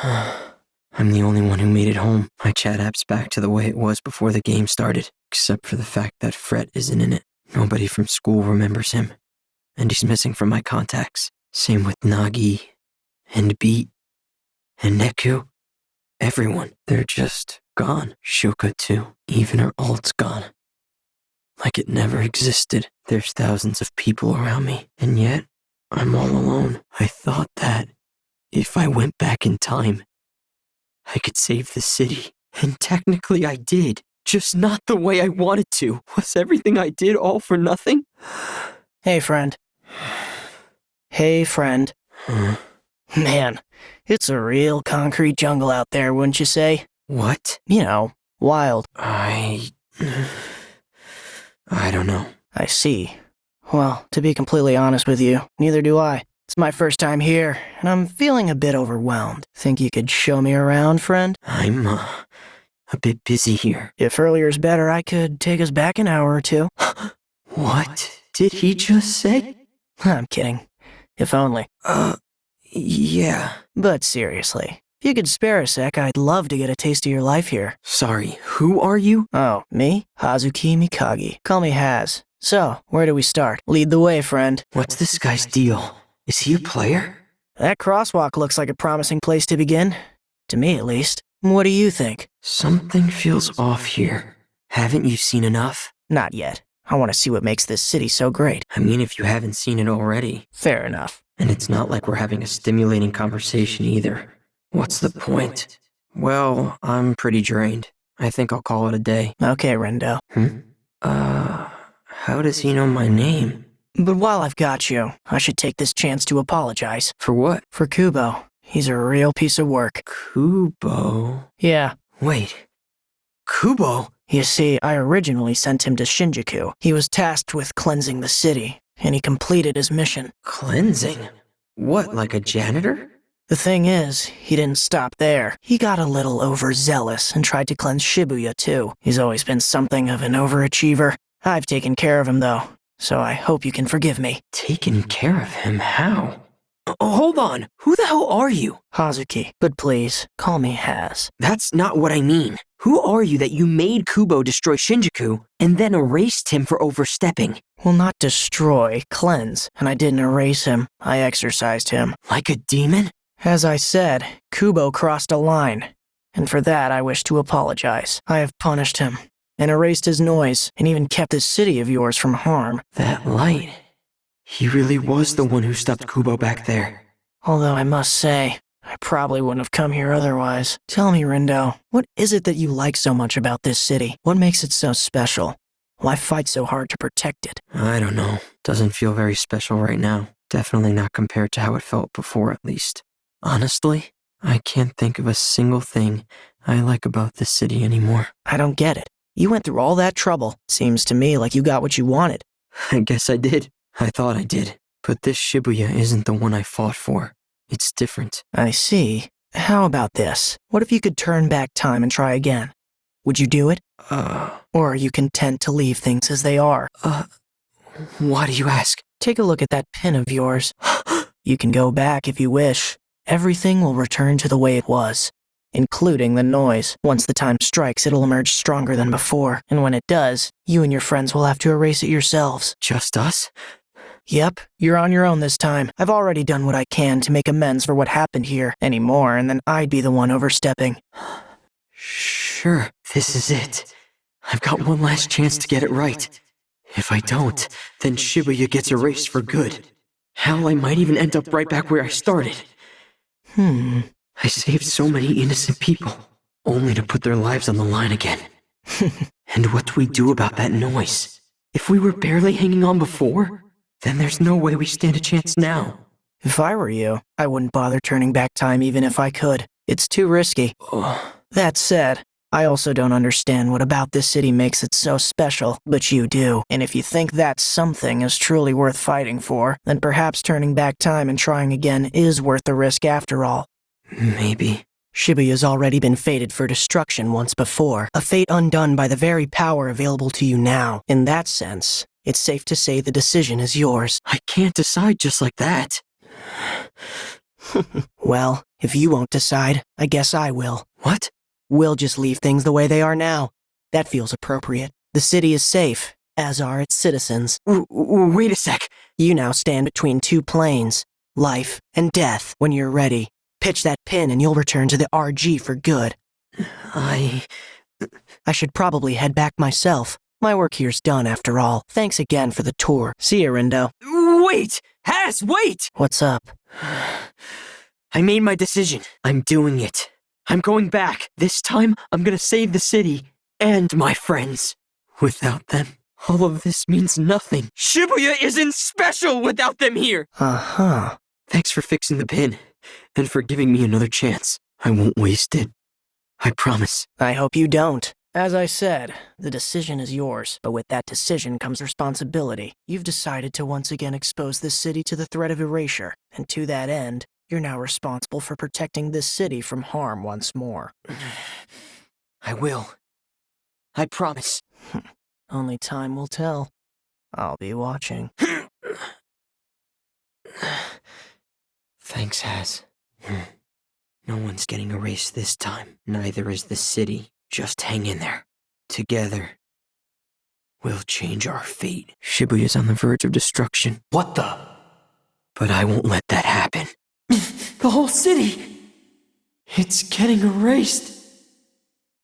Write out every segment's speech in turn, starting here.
I'm the only one who made it home. My chat app's back to the way it was before the game started, except for the fact that Fret isn't in it. Nobody from school remembers him, and he's missing from my contacts. Same with Nagi, and Beat, and Neku. Everyone. They're just gone. Shuka too. Even her alt's gone. Like it never existed. There's thousands of people around me, and yet I'm all alone. I thought that if I went back in time, I could save the city. And technically I did. Just not the way I wanted to. Was everything I did all for nothing? Hey, friend. Hey, friend. Man, it's a real concrete jungle out there, wouldn't you say? What? You know, wild. I don't know. I see. Well, to be completely honest with you, neither do I. It's my first time here, and I'm feeling a bit overwhelmed. Think you could show me around, friend? I'm, a bit busy here. If earlier's better, I could take us back an hour or two. What did he just say? I'm kidding. If only. Yeah. But seriously, if you could spare a sec, I'd love to get a taste of your life here. Sorry, who are you? Oh, me? Hazuki Mikagi. Call me Haz. So, where do we start? Lead the way, friend. What's this guy's deal? Is he a player? That crosswalk looks like a promising place to begin. To me, at least. What do you think? Something feels off here. Haven't you seen enough? Not yet. I want to see what makes this city so great. I mean, if you haven't seen it already. Fair enough. And it's not like we're having a stimulating conversation either. What's the point? Well, I'm pretty drained. I think I'll call it a day. Okay, Rendo. How does he know my name? But while I've got you, I should take this chance to apologize. For what? For Kubo. He's a real piece of work. Kubo? Yeah. Wait. Kubo? You see, I originally sent him to Shinjuku. He was tasked with cleansing the city, and he completed his mission. Cleansing? What, like a janitor? The thing is, he didn't stop there. He got a little overzealous and tried to cleanse Shibuya too. He's always been something of an overachiever. I've taken care of him though, so I hope you can forgive me. Taken care of him? How? Hold on, who the hell are you? Hazuki, but please, call me Haz. That's not what I mean. Who are you that you made Kubo destroy Shinjuku and then erased him for overstepping? Well, not destroy, cleanse, and I didn't erase him. I exorcised him. Like a demon? As I said, Kubo crossed a line, and for that I wish to apologize. I have punished him, and erased his noise, and even kept this city of yours from harm. That light. He really was the one who stopped Kubo back there. Although I must say, I probably wouldn't have come here otherwise. Tell me, Rendo, what is it that you like so much about this city? What makes it so special? Why fight so hard to protect it? I don't know. Doesn't feel very special right now. Definitely not compared to how it felt before, at least. Honestly, I can't think of a single thing I like about this city anymore. I don't get it. You went through all that trouble. Seems to me like you got what you wanted. I guess I did. I thought I did. But this Shibuya isn't the one I fought for. It's different. I see. How about this? What if you could turn back time and try again? Would you do it? Or are you content to leave things as they are? Why do you ask? Take a look at that pin of yours. You can go back if you wish. Everything will return to the way it was, including the noise. Once the time strikes, it'll emerge stronger than before, and when it does, you and your friends will have to erase it yourselves. Just us? Yep, you're on your own this time. I've already done what I can to make amends for what happened here. Any more, and then I'd be the one overstepping. Sure, this is it. I've got one last chance to get it right. If I don't, then Shibuya gets erased for good. Hell, I might even end up right back where I started. I saved so many innocent people, only to put their lives on the line again. And what do we do about that noise? If we were barely hanging on before, then there's no way we stand a chance now. If I were you, I wouldn't bother turning back time even if I could. It's too risky. That said, I also don't understand what about this city makes it so special, but you do. And if you think that something is truly worth fighting for, then perhaps turning back time and trying again is worth the risk after all. Maybe. Shibuya's already been fated for destruction once before, a fate undone by the very power available to you now. In that sense, it's safe to say the decision is yours. I can't decide just like that. Well, if you won't decide, I guess I will. What? We'll just leave things the way they are now. That feels appropriate. The city is safe, as are its citizens. Wait a sec. You now stand between two planes, life and death. When you're ready, pitch that pin and you'll return to the RG for good. I should probably head back myself. My work here's done after all. Thanks again for the tour. See you, Rindo. Wait! Has, wait! What's up? I made my decision. I'm doing it. I'm going back. This time, I'm gonna save the city and my friends. Without them, all of this means nothing. Shibuya isn't special without them here! Uh-huh. Thanks for fixing the pin, and for giving me another chance. I won't waste it. I promise. I hope you don't. As I said, the decision is yours, but with that decision comes responsibility. You've decided to once again expose this city to the threat of erasure, and to that end, you're now responsible for protecting this city from harm once more. I will. I promise. Only time will tell. I'll be watching. Thanks, Has. No one's getting erased this time. Neither is the city. Just hang in there. Together, we'll change our fate. Shibuya's on the verge of destruction. What the? But I won't let that happen. The whole city! It's getting erased.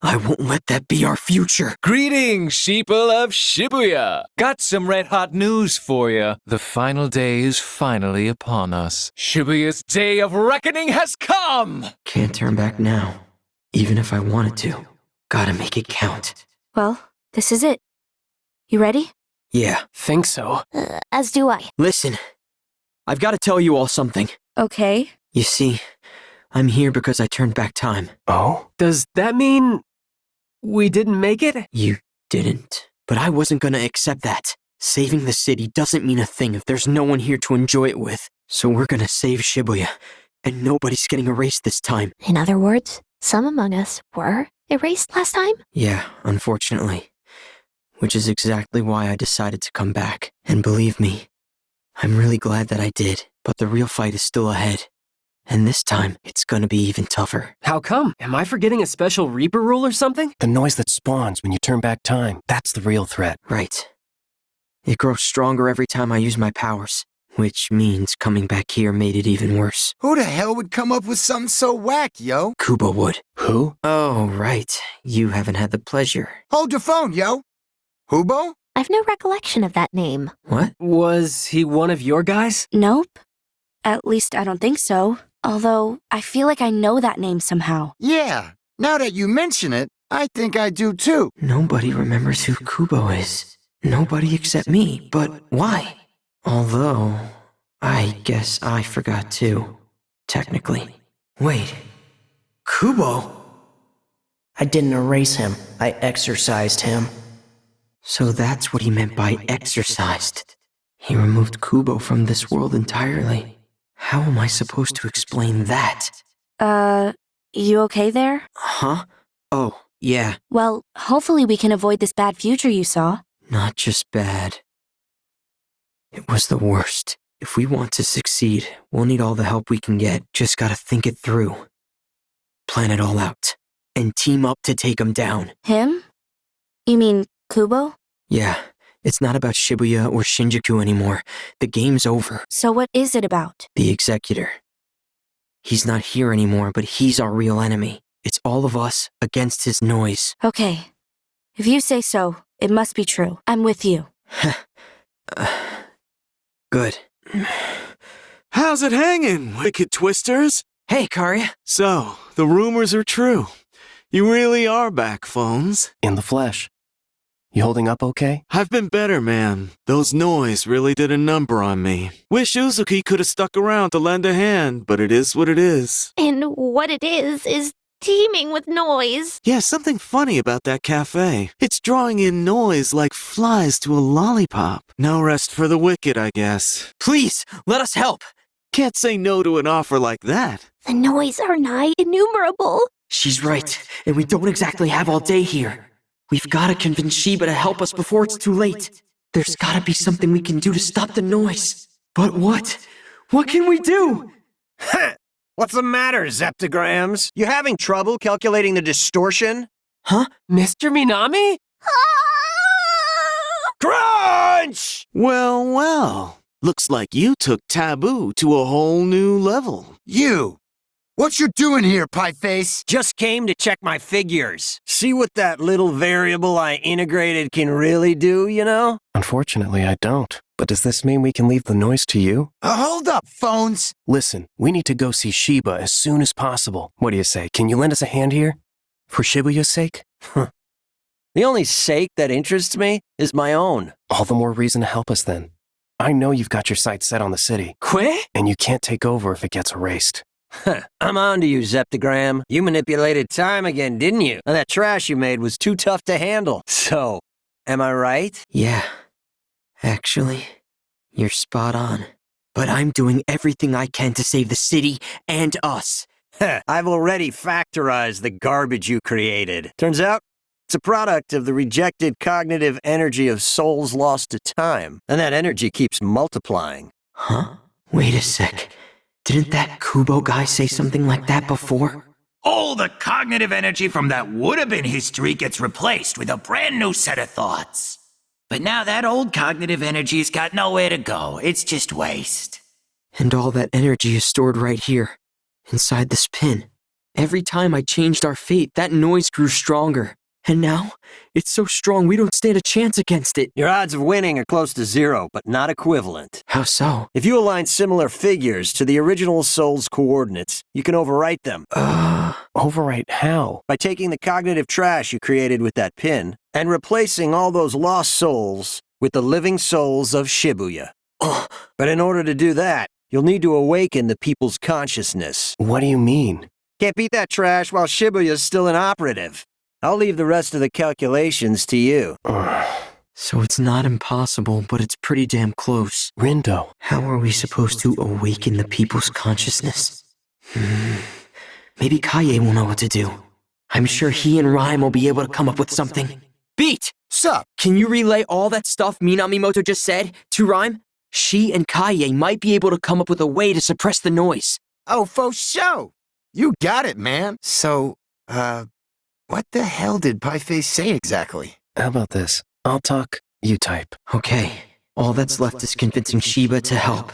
I won't let that be our future. Greetings, sheeple of Shibuya! Got some red-hot news for you. The final day is finally upon us. Shibuya's day of reckoning has come! Can't turn back now, even if I wanted to. Gotta make it count. Well, this is it. You ready? Yeah. Think so. As do I. Listen, I've got to tell you all something. Okay. You see, I'm here because I turned back time. Oh? Does that mean we didn't make it? You didn't. But I wasn't gonna accept that. Saving the city doesn't mean a thing if there's no one here to enjoy it with. So we're gonna save Shibuya, and nobody's getting erased this time. In other words, some among us were erased last time? Yeah, unfortunately. Which is exactly why I decided to come back. And believe me, I'm really glad that I did. But the real fight is still ahead. And this time, it's gonna be even tougher. How come? Am I forgetting a special Reaper rule or something? The noise that spawns when you turn back time, that's the real threat. Right. It grows stronger every time I use my powers. Which means coming back here made it even worse. Who the hell would come up with something so whack, yo? Kubo would. Who? Oh, right. You haven't had the pleasure. Hold your phone, yo. Hubo? I've no recollection of that name. What? Was he one of your guys? Nope. At least I don't think so. Although, I feel like I know that name somehow. Yeah. Now that you mention it, I think I do too. Nobody remembers who Kubo is. Nobody except me. But why? Although, I guess I forgot too. Technically. Wait. Kubo? I didn't erase him. I exorcised him. So that's what he meant by exorcised. He removed Kubo from this world entirely. How am I supposed to explain that? You okay there? Huh? Oh, yeah. Well, hopefully we can avoid this bad future you saw. Not just bad. It was the worst. If we want to succeed, we'll need all the help we can get. Just gotta think it through. Plan it all out. And team up to take him down. Him? You mean Kubo? Yeah, it's not about Shibuya or Shinjuku anymore. The game's over. So what is it about? The Executor. He's not here anymore, but he's our real enemy. It's all of us against his noise. Okay. If you say so, it must be true. I'm with you. Good. How's it hanging, wicked twisters? Hey, Karya. So, the rumors are true. You really are back, phones. In the flesh. You holding up okay? I've been better, man. Those noise really did a number on me. Wish Uzuki could have stuck around to lend a hand, but it is what it is. And what it is teeming with noise. Yeah, something funny about that cafe. It's drawing in noise like flies to a lollipop. No rest for the wicked, I guess. Please, let us help. Can't say no to an offer like that. The noise are nigh innumerable. She's right, and we don't exactly have all day here. We've gotta convince Shiba to help us before it's too late. There's gotta be something we can do to stop the noise. But what? What can we do? What's the matter, Zeptograms? You having trouble calculating the distortion? Huh? Mr. Minami? Crunch! Well, well. Looks like you took Taboo to a whole new level. You! What you doing here, Pieface? Just came to check my figures. See what that little variable I integrated can really do, you know? Unfortunately, I don't. But does this mean we can leave the noise to you? Hold up, phones! Listen, we need to go see Shiba as soon as possible. What do you say? Can you lend us a hand here? For Shibuya's sake? The only sake that interests me is my own. All the more reason to help us then. I know you've got your sights set on the city. Quit? And you can't take over if it gets erased. I'm on to you, Zeptogram. You manipulated time again, didn't you? And that trash you made was too tough to handle. So, am I right? Yeah. Actually, you're spot on. But I'm doing everything I can to save the city and us. I've already factorized the garbage you created. Turns out, it's a product of the rejected cognitive energy of souls lost to time. And that energy keeps multiplying. Huh? Wait a sec. Didn't that Kubo guy say something like that before? All the cognitive energy from that would-have-been history gets replaced with a brand new set of thoughts. But now that old cognitive energy's got nowhere to go. It's just waste. And all that energy is stored right here, inside this pin. Every time I changed our fate, that noise grew stronger. And now, it's so strong we don't stand a chance against it. Your odds of winning are close to zero, but not equivalent. How so? If you align similar figures to the original soul's coordinates, you can overwrite them. Overwrite how? By taking the cognitive trash you created with that pin, and replacing all those lost souls with the living souls of Shibuya. But in order to do that, you'll need to awaken the people's consciousness. What do you mean? Can't beat that trash while Shibuya's still inoperative. I'll leave the rest of the calculations to you. So it's not impossible, but it's pretty damn close. Rindo. How are we supposed to awaken the people's consciousness? Maybe Kaye will know what to do. I'm sure he and Rhyme will be able to come up with something. Beat! Sup? Can you relay all that stuff Minamimoto just said to Rhyme? She and Kaye might be able to come up with a way to suppress the noise. Oh, for sure! You got it, man. So, what the hell did Pieface say exactly? How about this? I'll talk, you type. Okay, all that's left is convincing Shiba to help.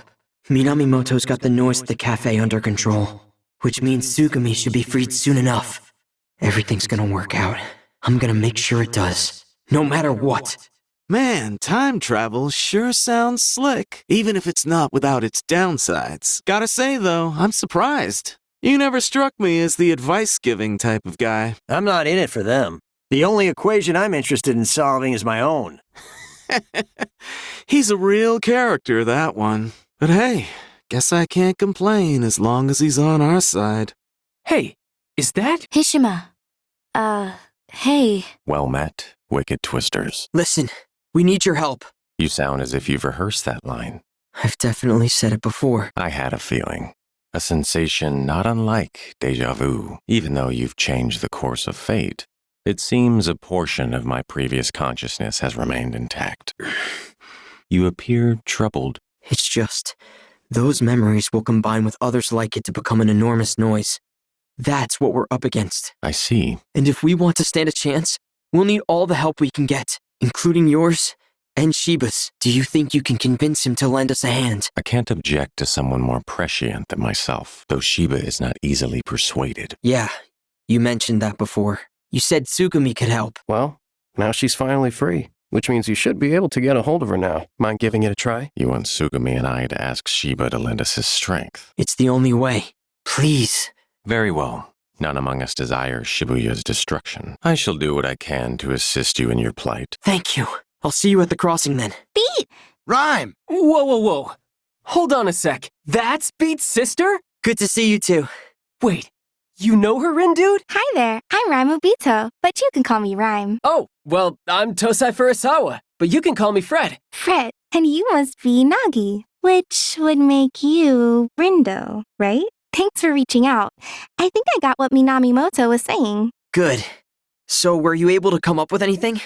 Minamimoto's got the noise at the cafe under control, which means Tsugumi should be freed soon enough. Everything's gonna work out. I'm gonna make sure it does, no matter what. Man, time travel sure sounds slick, even if it's not without its downsides. Gotta say, though, I'm surprised. You never struck me as the advice-giving type of guy. I'm not in it for them. The only equation I'm interested in solving is my own. He's a real character, that one. But hey, guess I can't complain as long as he's on our side. Hey, is that? Hishima. Hey. Well met, Wicked Twisters. Listen, we need your help. You sound as if you've rehearsed that line. I've definitely said it before. I had a feeling. A sensation not unlike déjà vu, even though you've changed the course of fate. It seems a portion of my previous consciousness has remained intact. You appear troubled. It's just, those memories will combine with others like it to become an enormous noise. That's what we're up against. I see. And if we want to stand a chance, we'll need all the help we can get, including yours and Shiba's. Do you think you can convince him to lend us a hand? I can't object to someone more prescient than myself, though Shiba is not easily persuaded. Yeah, you mentioned that before. You said Tsugumi could help. Well, now she's finally free, which means you should be able to get a hold of her now. Mind giving it a try? You want Tsugumi and I to ask Shiba to lend us his strength. It's the only way. Please. Very well. None among us desires Shibuya's destruction. I shall do what I can to assist you in your plight. Thank you. I'll see you at the crossing then. Beat! Rhyme! Whoa. Hold on a sec. That's Beat's sister? Good to see you too. Wait, you know her, Rin dude? Hi there, I'm Rhyme Obito, but you can call me Rhyme. Oh, well, I'm Tosai Furusawa, but you can call me Fred. Fred, and you must be Nagi, which would make you Rindo, right? Thanks for reaching out. I think I got what Minamimoto was saying. Good. So were you able to come up with anything?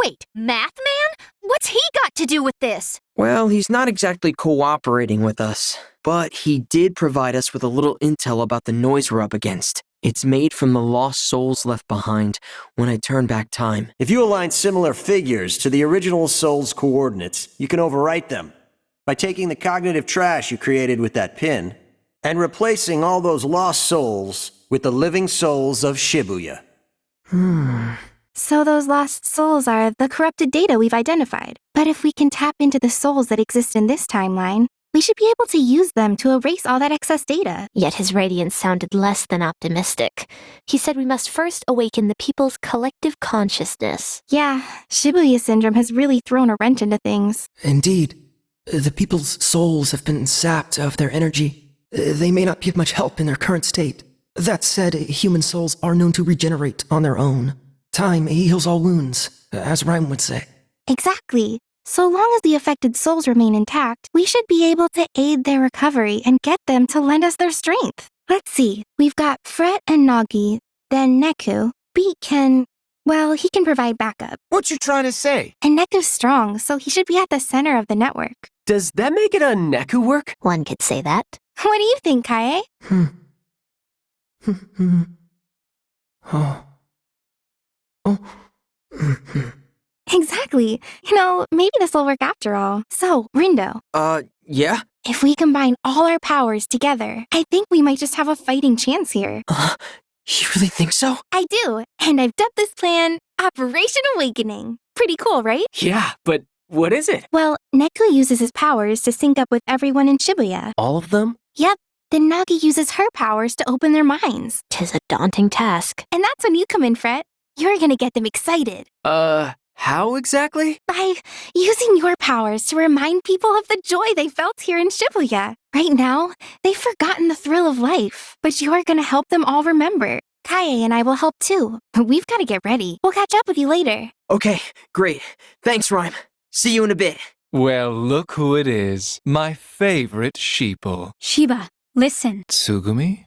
Wait, Math Man? What's he got to do with this? Well, he's not exactly cooperating with us. But he did provide us with a little intel about the noise we're up against. It's made from the lost souls left behind when I turn back time. If you align similar figures to the original soul's coordinates, you can overwrite them by taking the cognitive trash you created with that pin and replacing all those lost souls with the living souls of Shibuya. So those lost souls are the corrupted data we've identified. But if we can tap into the souls that exist in this timeline, we should be able to use them to erase all that excess data. Yet his radiance sounded less than optimistic. He said we must first awaken the people's collective consciousness. Yeah, Shibuya syndrome has really thrown a wrench into things. Indeed. The people's souls have been sapped of their energy. They may not be of much help in their current state. That said, human souls are known to regenerate on their own. Time heals all wounds, as Rhyme would say. Exactly. So long as the affected souls remain intact, we should be able to aid their recovery and get them to lend us their strength. Let's see, we've got Fret and Nagi, then Neku. Beat can... well, he can provide backup. What you trying to say? And Neku's strong, so he should be at the center of the network. Does that make it a Neku work? One could say that. What do you think, Kaie? Exactly. Maybe this will work after all. So, Rindo. Yeah? If we combine all our powers together, I think we might just have a fighting chance here. You really think so? I do, and I've dubbed this plan Operation Awakening. Pretty cool, right? Yeah, but what is it? Well, Neku uses his powers to sync up with everyone in Shibuya. All of them? Yep. Then Nagi uses her powers to open their minds. 'Tis a daunting task. And that's when you come in, Fret. You're gonna get them excited. How exactly? By using your powers to remind people of the joy they felt here in Shibuya. Right now, they've forgotten the thrill of life, but you're gonna help them all remember. Kaie and I will help too. We've gotta get ready. We'll catch up with you later. Okay, great. Thanks, Rhyme. See you in a bit. Well, look who it is. My favorite sheeple. Shiba, listen. Tsugumi?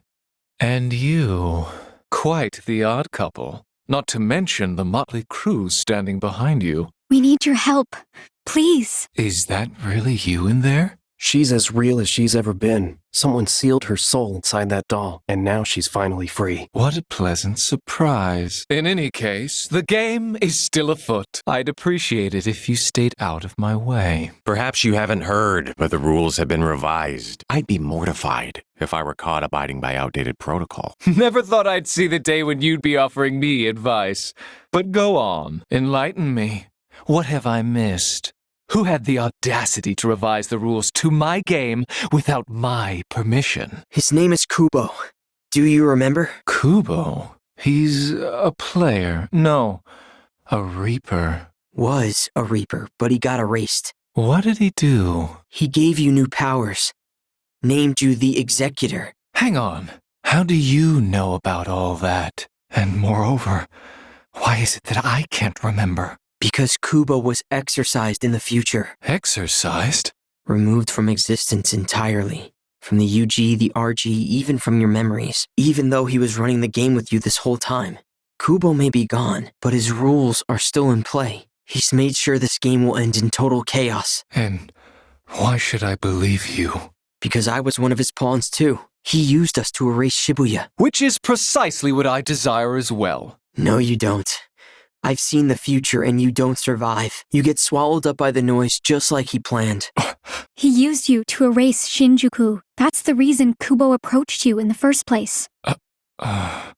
And you. Quite the odd couple. Not to mention the motley crew standing behind you. We need your help. Please. Is that really you in there? She's as real as she's ever been. Someone sealed her soul inside that doll, and now she's finally free. What a pleasant surprise. In any case, the game is still afoot. I'd appreciate it if you stayed out of my way. Perhaps you haven't heard, but the rules have been revised. I'd be mortified if I were caught abiding by outdated protocol. Never thought I'd see the day when you'd be offering me advice. But go on, enlighten me. What have I missed? Who had the audacity to revise the rules to my game without my permission? His name is Kubo. Do you remember? Kubo? He's a player. No, a Reaper. Was a Reaper, but he got erased. What did he do? He gave you new powers. Named you the Executor. Hang on. How do you know about all that? And moreover, why is it that I can't remember? Because Kubo was exorcised in the future. Exorcised? Removed from existence entirely. From the UG, the RG, even from your memories. Even though he was running the game with you this whole time. Kubo may be gone, but his rules are still in play. He's made sure this game will end in total chaos. And why should I believe you? Because I was one of his pawns too. He used us to erase Shibuya. Which is precisely what I desire as well. No, you don't. I've seen the future and you don't survive. You get swallowed up by the noise just like he planned. He used you to erase Shinjuku. That's the reason Kubo approached you in the first place. I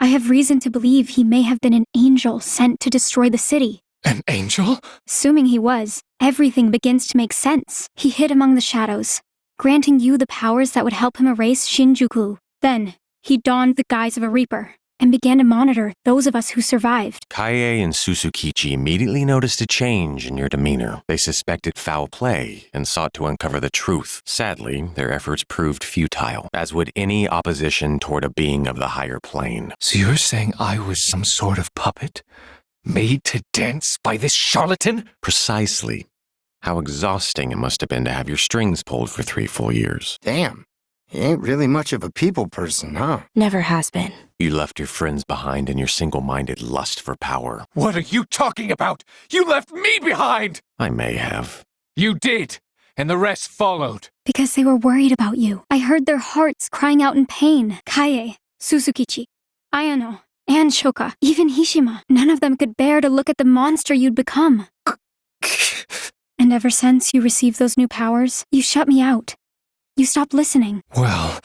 have reason to believe he may have been an angel sent to destroy the city. An angel? Assuming he was, everything begins to make sense. He hid among the shadows, granting you the powers that would help him erase Shinjuku. Then, he donned the guise of a Reaper and began to monitor those of us who survived. Kaie and Susukichi immediately noticed a change in your demeanor. They suspected foul play and sought to uncover the truth. Sadly, their efforts proved futile, as would any opposition toward a being of the higher plane. So you're saying I was some sort of puppet? Made to dance by this charlatan? Precisely. How exhausting it must have been to have your strings pulled for 3 full years. Damn. He ain't really much of a people person, huh? Never has been. You left your friends behind in your single-minded lust for power. What are you talking about? You left me behind! I may have. You did! and the rest followed. Because they were worried about you. I heard their hearts crying out in pain. Kaie, Suzukichi, Ayano, and Shoka, even Hishima. None of them could bear to look at the monster you'd become. And ever since you received those new powers, you shut me out. You stopped listening. Well,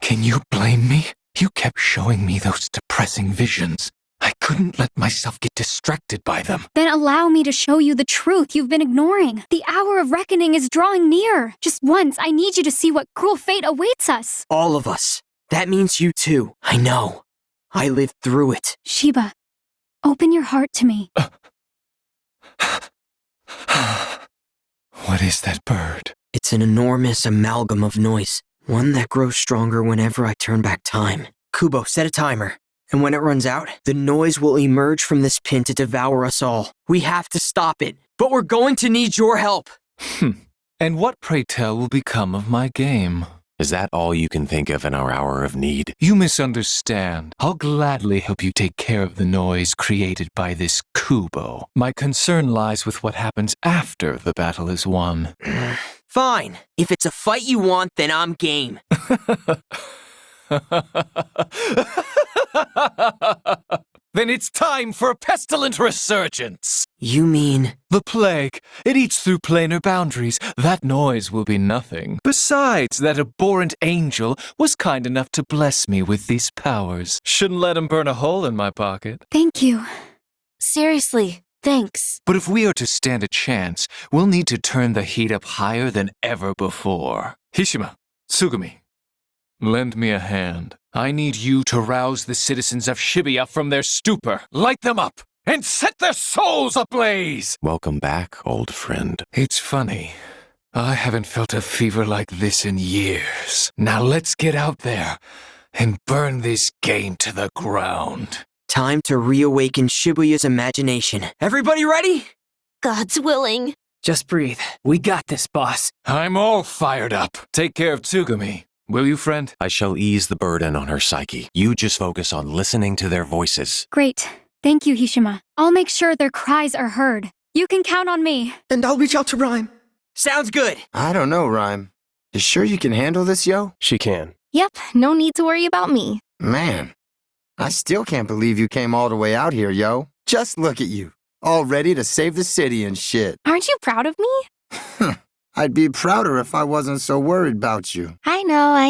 can you blame me? You kept showing me those depressing visions. I couldn't let myself get distracted by them. Then allow me to show you the truth you've been ignoring. The hour of reckoning is drawing near. Just once, I need you to see what cruel fate awaits us. All of us. That means you too. I know. I lived through it. Shiba, open your heart to me. What is that bird? It's an enormous amalgam of noise. One that grows stronger whenever I turn back time. Kubo, set a timer. And when it runs out, the noise will emerge from this pin to devour us all. We have to stop it. But we're going to need your help. And what, pray tell, will become of my game? Is that all you can think of in our hour of need? You misunderstand. I'll gladly help you take care of the noise created by this Kubo. My concern lies with what happens after the battle is won. Fine. If it's a fight you want, then I'm game. Then it's time for a pestilent resurgence. You mean? The plague. It eats through planar boundaries. That noise will be nothing. Besides, that abhorrent angel was kind enough to bless me with these powers. Shouldn't let him burn a hole in my pocket. Thank you. Seriously, thanks. But if we are to stand a chance, we'll need to turn the heat up higher than ever before. Hishima, Tsugumi, lend me a hand. I need you to rouse the citizens of Shibuya from their stupor, light them up, and set their souls ablaze! Welcome back, old friend. It's funny. I haven't felt a fever like this in years. Now let's get out there and burn this game to the ground. Time to reawaken Shibuya's imagination. Everybody ready? God's willing. Just breathe. We got this, boss. I'm all fired up. Take care of Tsugumi. Will you, friend? I shall ease the burden on her psyche. You just focus on listening to their voices. Great. Thank you, Hishima. I'll make sure their cries are heard. You can count on me. And I'll reach out to Rhyme. Sounds good. I don't know, Rhyme. You sure you can handle this, yo? She can. Yep, no need to worry about me. Man, I still can't believe you came all the way out here, yo. Just look at you. All ready to save the city and shit. Aren't you proud of me? I'd be prouder if I wasn't so worried about you. I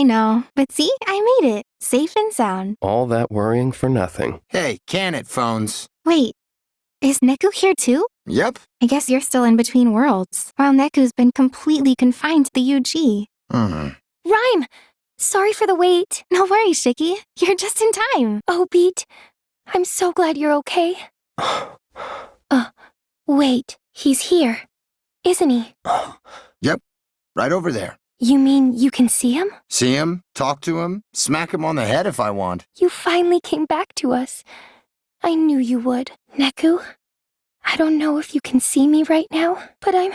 know. But see, I made it. Safe and sound. All that worrying for nothing. Hey, can it, phones? Wait, is Neku here too? Yep. I guess you're still in between worlds, while Neku's been completely confined to the UG. Rhyme! Sorry for the wait. No worries, Shiki. You're just in time. Oh, Beat, I'm so glad you're okay. Wait, he's here, isn't he? Yep, right over there. You mean you can see him? See him, talk to him, smack him on the head if I want. You finally came back to us. I knew you would. Neku, I don't know if you can see me right now, but I'm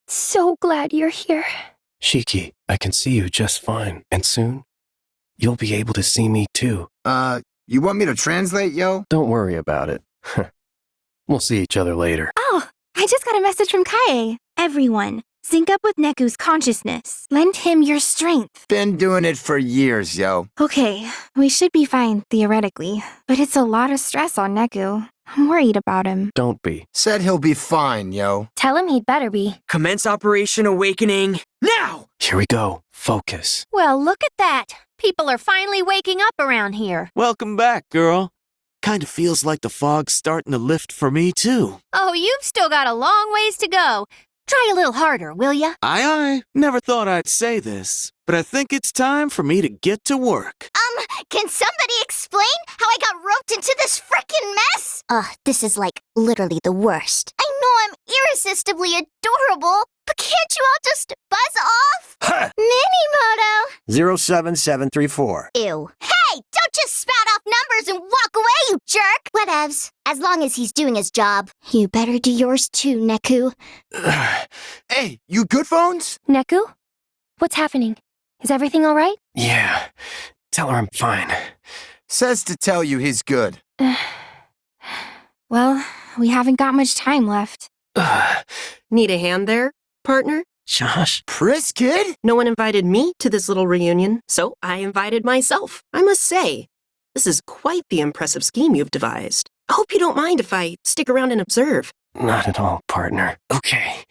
so glad you're here. Shiki, I can see you just fine. And soon, you'll be able to see me too. You want me to translate, yo? Don't worry about it. We'll see each other later. Oh, I just got a message from Kaie. Everyone, sync up with Neku's consciousness. Lend him your strength. Been doing it for years, yo. Okay, we should be fine, theoretically. But it's a lot of stress on Neku. I'm worried about him. Don't be. Said he'll be fine, yo. Tell him he'd better be. Commence Operation Awakening now! Here we go. Focus. Well, look at that. People are finally waking up around here. Welcome back, girl. Kinda feels like the fog's starting to lift for me, too. Oh, you've still got a long ways to go. Try a little harder, will ya? Aye. Never thought I'd say this, but I think it's time for me to get to work. Can somebody explain how I got roped into this frickin' mess? This is like literally the worst. I know I'm irresistibly adorable, but can't you all just buzz off? Minimoto! 07734. Ew. Hey, don't just spout off numbers and walk away, you jerk! Whatevs. As long as he's doing his job. You better do yours too, Neku. Hey, you good, phones? Neku? What's happening? Is everything all right? Yeah. Tell her I'm fine. Says to tell you he's good. Well, we haven't got much time left. Need a hand there? partner? Josh? Pris kid? No one invited me to this little reunion, so I invited myself. I must say, this is quite the impressive scheme you've devised. I hope you don't mind if I stick around and observe. Not at all, partner. Okay.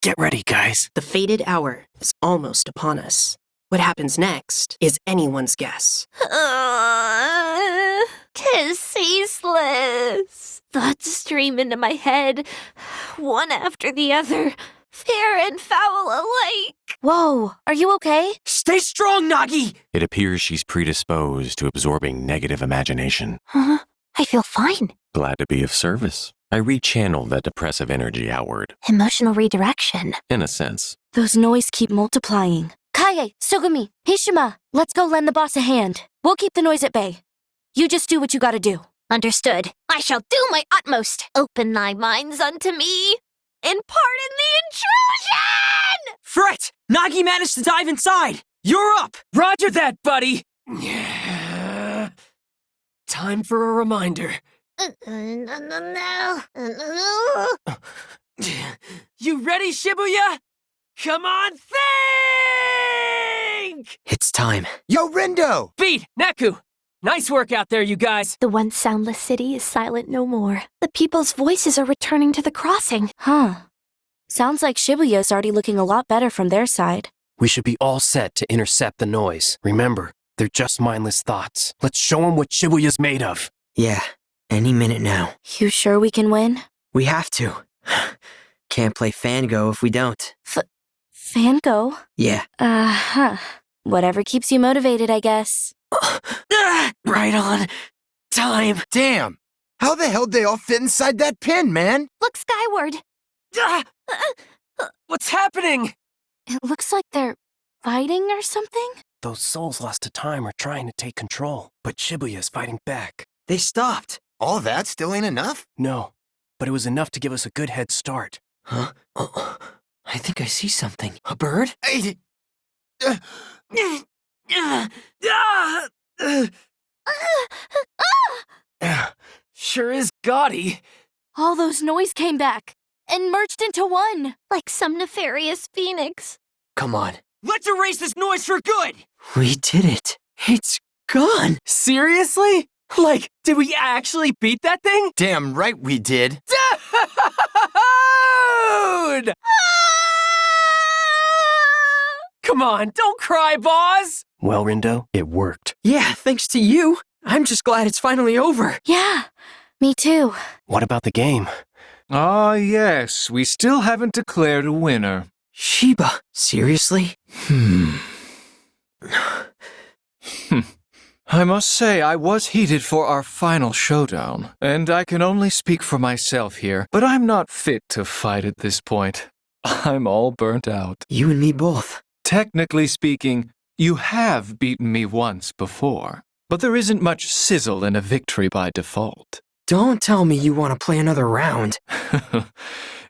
Get ready, guys. The fated hour is almost upon us. What happens next is anyone's guess. 'Tis ceaseless. Thoughts stream into my head, one after the other, fair and foul alike. Whoa, are you okay? Stay strong, Nagi! It appears she's predisposed to absorbing negative imagination. Huh? I feel fine. Glad to be of service. I rechanneled that depressive energy outward, Emotional redirection. in a sense. Those noise keep multiplying. Kaie, Sugumi, Hishima, let's go lend the boss a hand. We'll keep the noise at bay. You just do what you gotta do. Understood. I shall do my utmost. Open thy minds unto me, and pardon the intrusion! Fret! Nagi managed to dive inside! You're up! Roger that, buddy! Time for a reminder. You ready, Shibuya? Come on, think! It's time. Yo, Rindo! Beat! Neku! Nice work out there, you guys! The once soundless city is silent no more. The people's voices are returning to the crossing. Huh. Sounds like Shibuya's already looking a lot better from their side. We should be all set to intercept the noise. Remember, they're just mindless thoughts. Let's show them what Shibuya's made of. Yeah, any minute now. You sure we can win? We have to. Can't play Fango if we don't. Fango? Yeah. Uh-huh. Whatever keeps you motivated, I guess. Right on. Time. Damn! How the hell'd they all fit inside that pin, man? Look skyward. What's happening? It looks like they're fighting or something? Those souls lost to time are trying to take control, but Shibuya's fighting back. They stopped. All that still ain't enough? No, but it was enough to give us a good head start. Huh? Oh, I think I see something. A bird? Sure is gaudy. All those noise came back and merged into one. Like some nefarious phoenix. Come on. Let's erase this noise for good! We did it. It's gone. Seriously? Like, did we actually beat that thing? Damn right we did. Dude! Come on, don't cry, boss! Well, Rindo, it worked. Yeah, thanks to you. I'm just glad it's finally over. Yeah, me too. What about the game? Ah, yes, we still haven't declared a winner. Shiba, seriously? I must say I was heated for our final showdown, and I can only speak for myself here, but I'm not fit to fight at this point. I'm all burnt out. You and me both. Technically speaking, you have beaten me once before, but there isn't much sizzle in a victory by default. Don't tell me you want to play another round.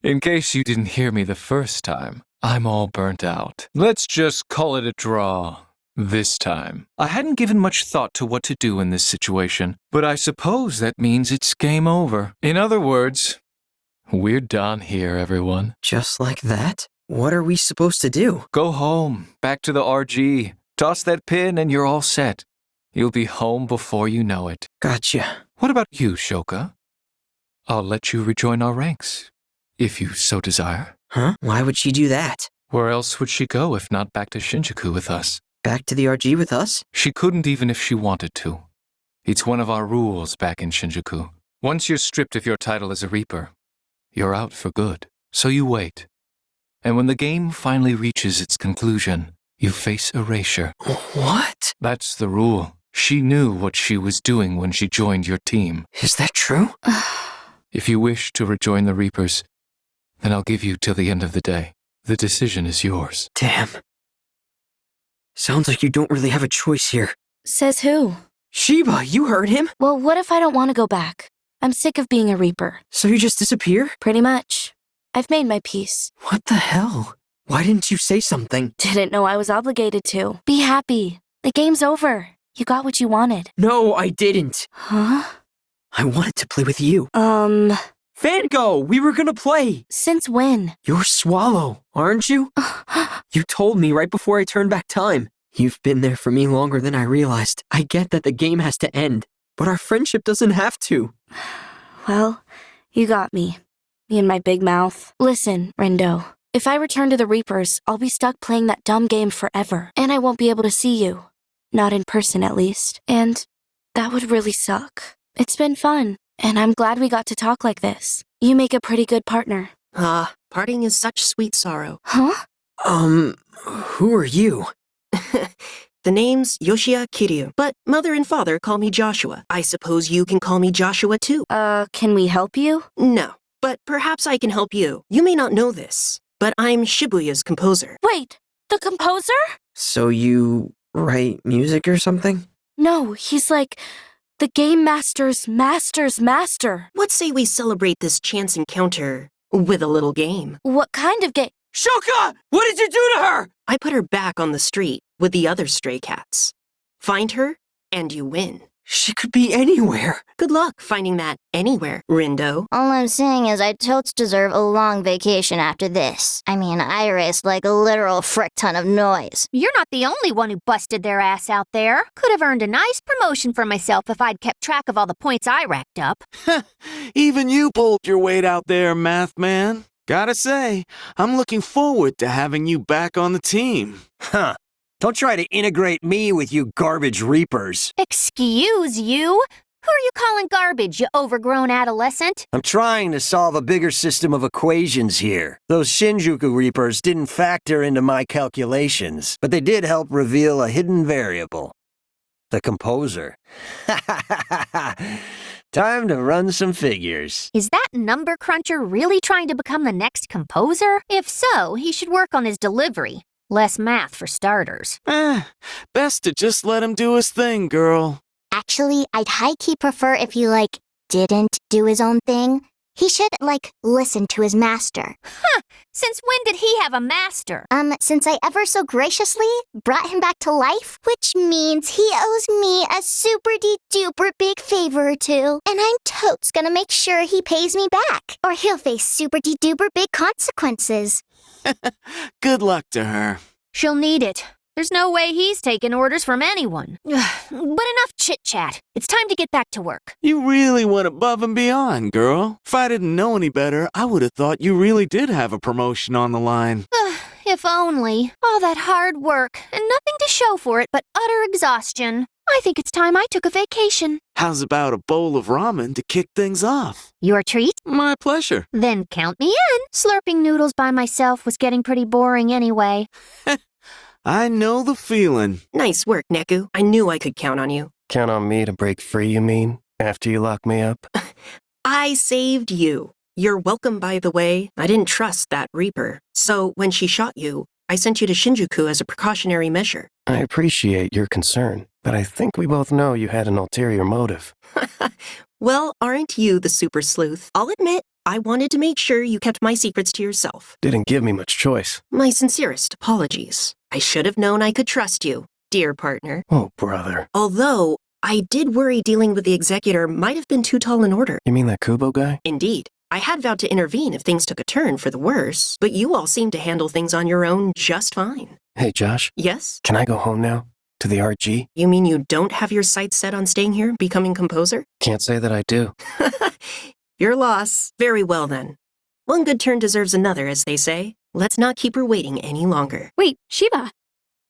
In case you didn't hear me the first time, I'm all burnt out. Let's just call it a draw. This time. I hadn't given much thought to what to do in this situation, but I suppose that means it's game over. In other words, we're done here, everyone. Just like that? What are we supposed to do? Go home, back to the RG. Toss that pin and you're all set. You'll be home before you know it. Gotcha. What about you, Shoka? I'll let you rejoin our ranks, if you so desire. Huh? Why would she do that? Where else would she go if not back to Shinjuku with us? Back to the RG with us? She couldn't even if she wanted to. It's one of our rules back in Shinjuku. Once you're stripped of your title as a Reaper, you're out for good. So you wait. And when the game finally reaches its conclusion, you face erasure. What? That's the rule. She knew what she was doing when she joined your team. Is that true? If you wish to rejoin the Reapers, then I'll give you till the end of the day. The decision is yours. Damn. Sounds like you don't really have a choice here. Says who? Shiba, you heard him. Well, what if I don't want to go back? I'm sick of being a Reaper. So you just disappear? Pretty much. I've made my peace. What the hell? Why didn't you say something? Didn't know I was obligated to. Be happy. The game's over. You got what you wanted. No, I didn't. Huh? I wanted to play with you. Fango, we were gonna play! Since when? You're Swallow, aren't you? You told me right before I turned back time. You've been there for me longer than I realized. I get that the game has to end, but our friendship doesn't have to. Well, you got me. Me and my big mouth. Listen, Rindo. If I return to the Reapers, I'll be stuck playing that dumb game forever, and I won't be able to see you. Not in person, at least. And that would really suck. It's been fun, and I'm glad we got to talk like this. You make a pretty good partner. Parting is such sweet sorrow. Huh? Who are you? The name's Yoshia Kiryu, but mother and father call me Joshua. I suppose you can call me Joshua too. Can we help you? No, but perhaps I can help you. You may not know this, but I'm Shibuya's composer. Wait, the composer? So you write music or something? No, he's like the Game Master's master's master. What say we celebrate this chance encounter with a little game? What kind of game? Shoka! What did you do to her? I put her back on the street with the other stray cats. Find her, and you win. She could be anywhere. Good luck finding that anywhere, Rindo. All I'm saying is I totes deserve a long vacation after this. I mean, I raced like a literal frick ton of noise. You're not the only one who busted their ass out there. Could have earned a nice promotion for myself if I'd kept track of all the points I racked up. Even you pulled your weight out there, Math Man. Gotta say, I'm looking forward to having you back on the team. Huh. Don't try to integrate me with you garbage reapers. Excuse you? Who are you calling garbage, you overgrown adolescent? I'm trying to solve a bigger system of equations here. Those Shinjuku reapers didn't factor into my calculations, but they did help reveal a hidden variable. The composer. Time to run some figures. Is that number cruncher really trying to become the next composer? If so, he should work on his delivery. Less math for starters. Best to just let him do his thing, girl. Actually, I'd high-key prefer if he, didn't do his own thing. He should, listen to his master. Huh! Since when did he have a master? Since I ever so graciously brought him back to life, which means he owes me a super-de-duper big favor or two. And I'm totes gonna make sure he pays me back, or he'll face super-de-duper big consequences. Good luck to her. She'll need it. There's no way he's taking orders from anyone. But enough chit-chat. It's time to get back to work. You really went above and beyond, girl. If I didn't know any better, I would have thought you really did have a promotion on the line. If only. All that hard work, and nothing to show for it but utter exhaustion. I think it's time I took a vacation. How's about a bowl of ramen to kick things off? Your treat? My pleasure. Then count me in. Slurping noodles by myself was getting pretty boring anyway. I know the feeling. Nice work, Neku. I knew I could count on you. Count on me to break free, you mean? After you lock me up? I saved you. You're welcome, by the way. I didn't trust that Reaper. So when she shot you, I sent you to Shinjuku as a precautionary measure. I appreciate your concern, but I think we both know you had an ulterior motive. Well, aren't you the super sleuth? I'll admit, I wanted to make sure you kept my secrets to yourself. Didn't give me much choice. My sincerest apologies. I should have known I could trust you, dear partner. Oh, brother. Although, I did worry dealing with the Executor might have been too tall an order. You mean that Kubo guy? Indeed. I had vowed to intervene if things took a turn for the worse, but you all seem to handle things on your own just fine. Hey, Josh? Yes? Can I go home now? To the RG? You mean you don't have your sights set on staying here, becoming composer? Can't say that I do. Your loss. Very well then. One good turn deserves another, as they say. Let's not keep her waiting any longer. Wait, Shiba,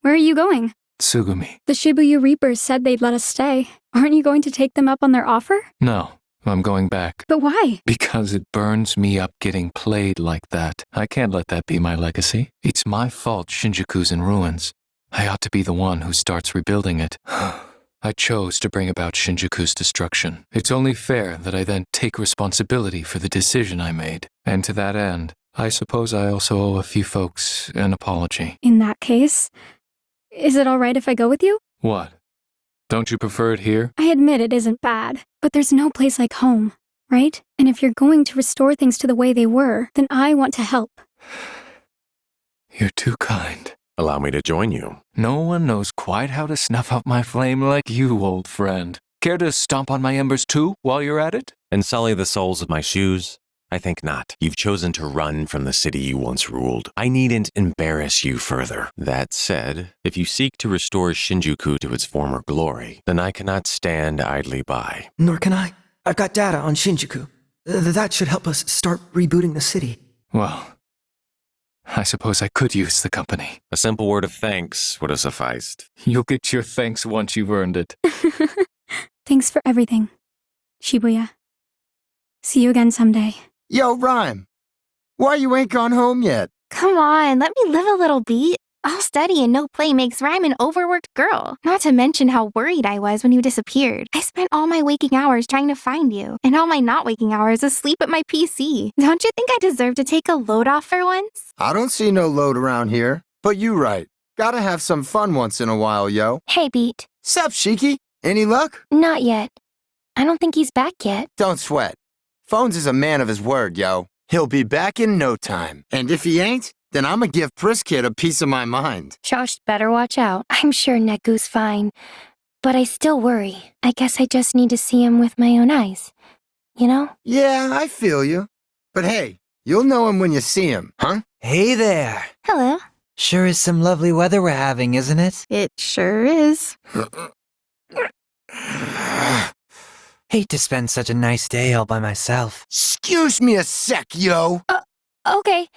where are you going? Tsugumi. The Shibuya Reapers said they'd let us stay. Aren't you going to take them up on their offer? No, I'm going back. But why? Because it burns me up getting played like that. I can't let that be my legacy. It's my fault Shinjuku's in ruins. I ought to be the one who starts rebuilding it. I chose to bring about Shinjuku's destruction. It's only fair that I then take responsibility for the decision I made. And to that end, I suppose I also owe a few folks an apology. In that case, is it all right if I go with you? What? Don't you prefer it here? I admit it isn't bad, but there's no place like home, right? And if you're going to restore things to the way they were, then I want to help. You're too kind. Allow me to join you. No one knows quite how to snuff out my flame like you, old friend. Care to stomp on my embers too, while you're at it? And sully the soles of my shoes? I think not. You've chosen to run from the city you once ruled. I needn't embarrass you further. That said, if you seek to restore Shinjuku to its former glory, then I cannot stand idly by. Nor can I. I've got data on Shinjuku. That should help us start rebooting the city. Well, I suppose I could use the company. A simple word of thanks would have sufficed. You'll get your thanks once you've earned it. Thanks for everything, Shibuya. See you again someday. Yo, Rhyme. Why you ain't gone home yet? Come on, let me live a little beat. All study and no play makes Rhyme an overworked girl. Not to mention how worried I was when you disappeared. I spent all my waking hours trying to find you, and all my not waking hours asleep at my PC. Don't you think I deserve to take a load off for once? I don't see no load around here. But you right. Gotta have some fun once in a while, yo. Hey, Beat. Sup, Shiki? Any luck? Not yet. I don't think he's back yet. Don't sweat. Phones is a man of his word, yo. He'll be back in no time. And if he ain't, then I'ma give Priskid a piece of my mind. Josh better watch out. I'm sure Neku's fine, but I still worry. I guess I just need to see him with my own eyes. You know? Yeah, I feel you. But hey, you'll know him when you see him, huh? Hey there. Hello. Sure is some lovely weather we're having, isn't it? It sure is. Hate to spend such a nice day all by myself. Excuse me a sec, yo. Okay.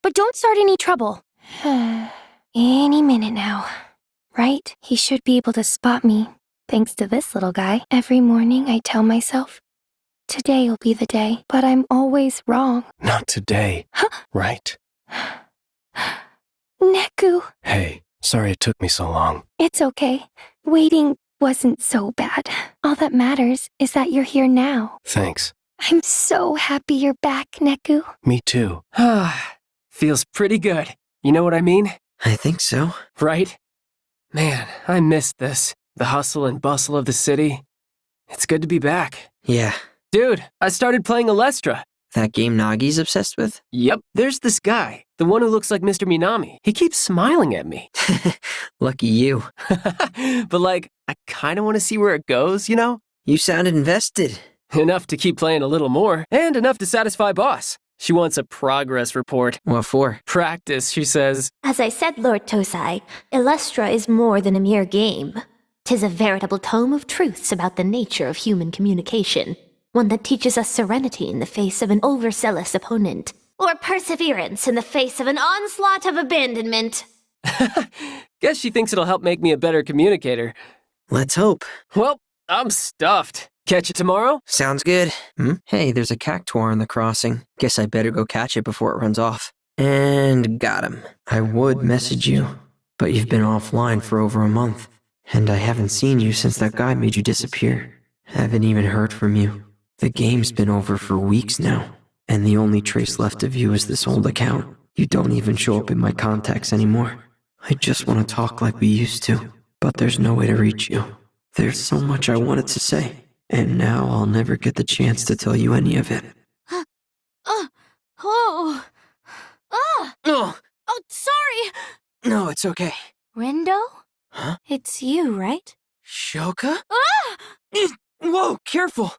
But don't start any trouble. Any minute now. Right? He should be able to spot me, thanks to this little guy. Every morning I tell myself, today'll be the day, but I'm always wrong. Not today, right? Neku. Hey, sorry it took me so long. It's okay. Waiting wasn't so bad. All that matters is that you're here now. Thanks. I'm so happy you're back, Neku. Me too. Feels pretty good. You know what I mean? I think so. Right? Man, I missed this. The hustle and bustle of the city. It's good to be back. Yeah. Dude, I started playing Alestra. That game Nagi's obsessed with? Yep, there's this guy, the one who looks like Mr. Minami. He keeps smiling at me. Lucky you. But like, I kinda wanna see where it goes, you know? You sounded invested. Enough to keep playing a little more, and enough to satisfy boss. She wants a progress report. What for? Practice, she says. As I said, Lord Tosai, Illustra is more than a mere game. 'Tis a veritable tome of truths about the nature of human communication, one that teaches us serenity in the face of an overzealous opponent, or perseverance in the face of an onslaught of abandonment. Guess she thinks it'll help make me a better communicator. Let's hope. Well, I'm stuffed. Catch it tomorrow? Sounds good. Hey, there's a cactuar in the crossing. Guess I better go catch it before it runs off. And got him. I would message you, but you've been offline for over a month. And I haven't seen you since that guy made you disappear. Haven't even heard from you. The game's been over for weeks now, and the only trace left of you is this old account. You don't even show up in my contacts anymore. I just want to talk like we used to, but there's no way to reach you. There's so much I wanted to say, and now I'll never get the chance to tell you any of it. Oh, sorry. No, it's okay. Rendo? Huh? It's you, right? Shoka? Whoa, careful.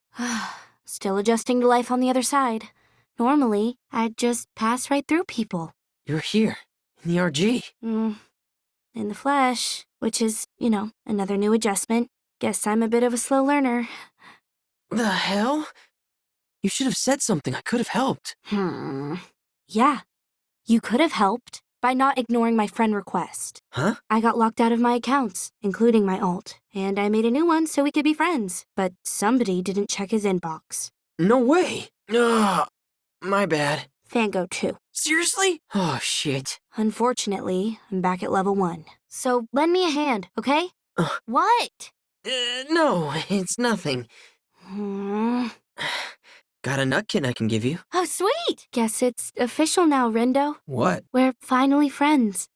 Still adjusting to life on the other side. Normally, I'd just pass right through people. You're here, in the RG. In the flesh, which is, another new adjustment. Guess I'm a bit of a slow learner. The hell? You should have said something. I could have helped. Yeah, you could have helped by not ignoring my friend request. Huh? I got locked out of my accounts, including my alt, and I made a new one so we could be friends. But somebody didn't check his inbox. No way. My bad. Fango too. Seriously? Oh, shit. Unfortunately, I'm back at level 1. So lend me a hand, okay? What? No, it's nothing. Got a nutkin I can give you. Oh, sweet! Guess it's official now, Rendo. What? We're finally friends.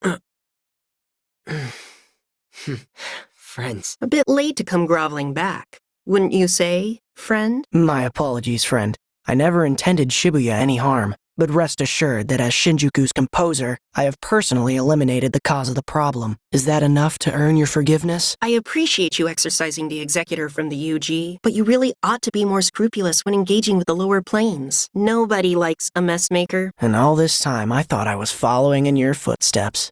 Friends. A bit late to come groveling back, wouldn't you say, friend? My apologies, friend. I never intended Shibuya any harm. But rest assured that as Shinjuku's composer, I have personally eliminated the cause of the problem. Is that enough to earn your forgiveness? I appreciate you exercising the executor from the UG, but you really ought to be more scrupulous when engaging with the lower planes. Nobody likes a mess maker. And all this time, I thought I was following in your footsteps.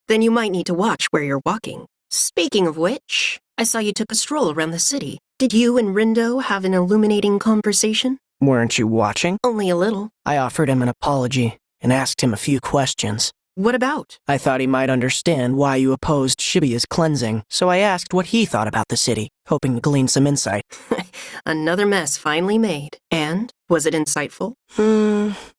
Then you might need to watch where you're walking. Speaking of which, I saw you took a stroll around the city. Did you and Rindo have an illuminating conversation? Weren't you watching? Only a little. I offered him an apology and asked him a few questions. What about? I thought he might understand why you opposed Shibuya's cleansing, so I asked what he thought about the city, hoping to glean some insight. Another mess finally made. And? Was it insightful?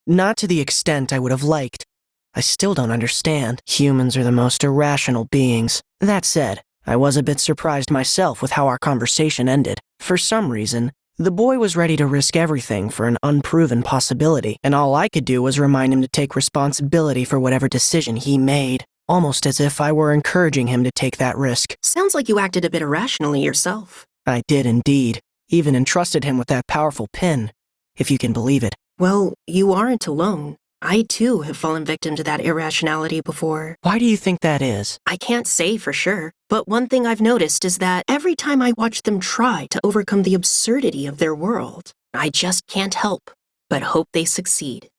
Not to the extent I would have liked. I still don't understand. Humans are the most irrational beings. That said, I was a bit surprised myself with how our conversation ended. For some reason, the boy was ready to risk everything for an unproven possibility, and all I could do was remind him to take responsibility for whatever decision he made, almost as if I were encouraging him to take that risk. Sounds like you acted a bit irrationally yourself. I did indeed. Even entrusted him with that powerful pin, if you can believe it. Well, you aren't alone. I too have fallen victim to that irrationality before. Why do you think that is? I can't say for sure, but one thing I've noticed is that every time I watch them try to overcome the absurdity of their world, I just can't help but hope they succeed.